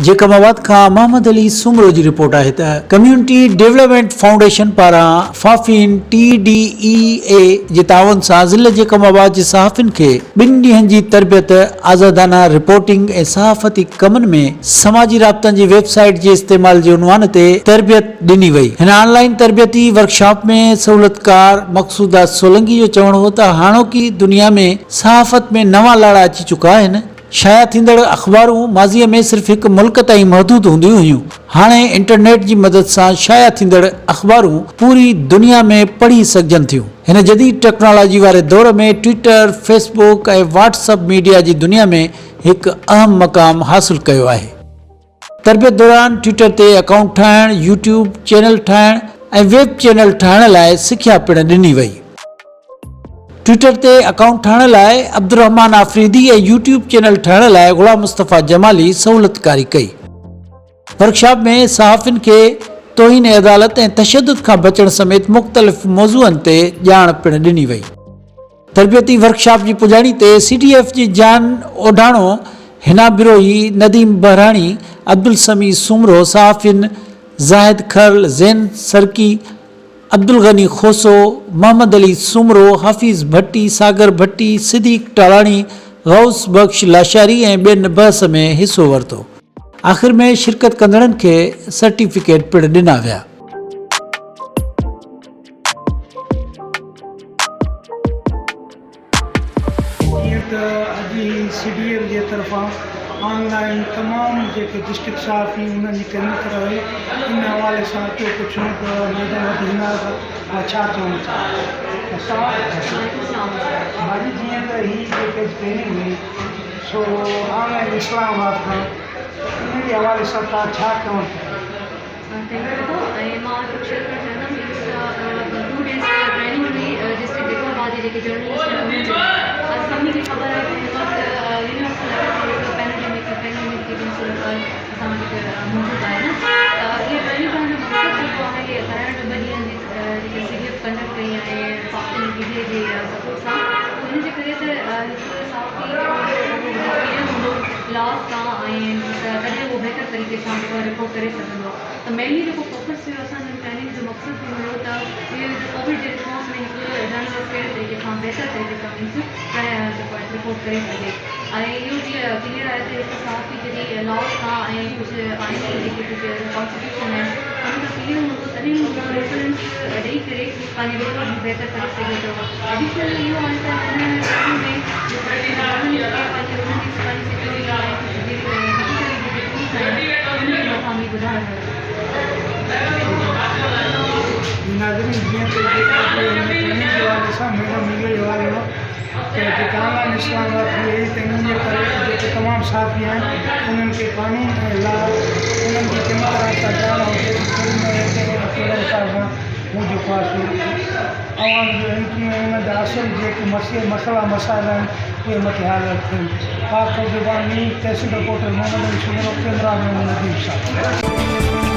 जेकमाबाद का मोहम्मद अली सुमरो जी रिपोर्ट है। Community development foundation पारा फाफिन TDEA जे तावन सां ज़िले जेकमाबाद जे सहाफ़िन के 2 ॾींहनि जी तरबियत, आज़ादाना रिपोर्टिंग ऐं सहाफ़ती कमनि में समाजी राब्तनि जी वेबसाइट जे इस्तेमाल जे उनवान ते तरबियत ॾिनी वई। हिन ऑनलाइन तरबियती वर्कशॉप में सहूलतकार मक़सूदा सोलंकी जो चवणु हो त हाणोकी दुनिया में सहाफ़त में नवां लाड़ा अची चुका आहिनि। शाया थींदड़ अख़बारूं माज़ीअ में सिर्फ़ हिकु मुल्क ताईं महदूद हूंदियूं हुयूं। हाणे इंटरनेट जी मदद सां शाया थींदड़ अख़बारूं पूरी दुनिया में पढ़ी सघजनि थियूं। हिन जदीद टेक्नोलॉजी वारे दौर में ट्विटर, फेसबुक ऐं व्हाट्सएप मीडिया जी दुनिया में हिकु अहम मक़ाम हासिल कयो आहे। तरबियत दौरान ट्विटर ते अकाउंट ठाहिण, यूट्यूब चैनल ठाहिण ऐं वेब चैनल ठाहिण लाइ सिख्या पिण ॾिनी वई। ट्विटर ते अकाउंट ठाहिण लाइ अब्दुल रहमान आफरीदी ऐं यूट्यूब चैनल ठाहिण लाइ गुलाम मुस्तफ़ा जमाली सहूलतकारी कई। वर्कशॉप में सहाफ़िन खे तौहीन अदालत ऐं तशद्दुद खां बचण समेत मुख़्तलिफ़ मौज़ूअनि ते ॼाण पिण ॾिनी वई। तरबियती वर्कशॉप जी पुॼाणी ते CTF जी जान ओढाणो, हिना बिरोही, नदीम बहराणी, अब्दुल समी सुमरो, सहाफ़िन ज़ाहिद खरल, ज़ैन सरकी, अब्दुल गनी खोसो, मोहम्मद अली सुमरो, हाफिज़ भट्टी, सागर भट्टी, सिद्दीक टालाणी, गौस बख्श लाशारी ऐं ॿियनि बहस में हिसो वरितो। आख़िर में शिरकत कंदड़नि खे सर्टिफिकेट पिण ॾिना विया। CDF जे तरफ़ां ऑनलाइन तमामु जेके डिस्ट्रिक्ट सहाफ़ी उन्हनि जी कमिट रहे, इन हवाले सां को पुछूं त मैडम हिन छा चवणु चाहियो। भाॼी जीअं त हीअ जेके ट्रेनिंग हुई सो ऑनलाइन इस्लामाबाद खां, इन जे हवाले सां तव्हां छा चवणु चाहियो। मां शेयर करणु चाहींदमि 2 डेज़ ट्रेनिंग हुई डिस्ट्रिक्ट जेकमाबाद जे जेके जर्नलिस्ट आहिनि सभिनी खे ख़बर आहे कि हिन वक़्तु पैंडेमिक जी सूरत असांखे मौजूदु आहे न, त इहा ट्रेनिंग करण जो मक़सदु जेको आहे कराइण जो 2 ॾींहनि जेके CDF कंडक्ट कई आहे फाफिन PDA जे सपोर्ट सां। हिन जे करे त हिकु साफ़ी हूंदो लास्ट खां ऐं तॾहिं उहो बहितर तरीक़े सां रिपोर्ट करे सघंदो आहे। त मेनली जेको फोकस हुयो असांजो ट्रेनिंग जो मक़सदु बि हुयो त इहो कोविड जे रिस्पॉन्स में हिकु जर्नलिस्ट कहिड़े तरीक़े सां बहितर तरीक़े सां मीन्स रिपोर्ट करे सघे। ऐं इहो जीअं क्लियर आहे त हिकु सहाफ़ी जॾहिं लॉस खां ऐं कुझु आइनी जेके कुझु कॉन्स्टिट्यूशन आहिनि उन खां क्लियर हूंदो तॾहिं उहो रेफरेंस ॾेई करे पंहिंजी रिपोर्ट बि बहितर करे सघे थो। एडिशनल इहो आहे त हिन ट्रेनिंग में पंहिंजी सिक्योरिटी ऐं कुझु जेके टूल्स आहिनि उनजे मथां बि ॿुधाइणु नाज़रीन जीअं त ट्रेनिंग जे हवाले सां मैडम इहो ई हवाले हो कि जेके ऑनलाइन इस्लामाबाद थी वई त इन्हनि जे करे जेके तमामु साथी आहिनि उन्हनि खे कानून ऐं ला उन्हनि जी किन तरह सां ॼाण हुजे कहिड़े हिसाब सां हू जेको आहे आवाम जो एंट्रियूं ऐं उन जा असुल जेके मसइला मसाइल आहिनि उहे मथे हाल थियनि। पाक ज़ुबानी तहसील रिपोर्टर मोहम्मद अली सुमरो, कैमरा में नदीम साहब।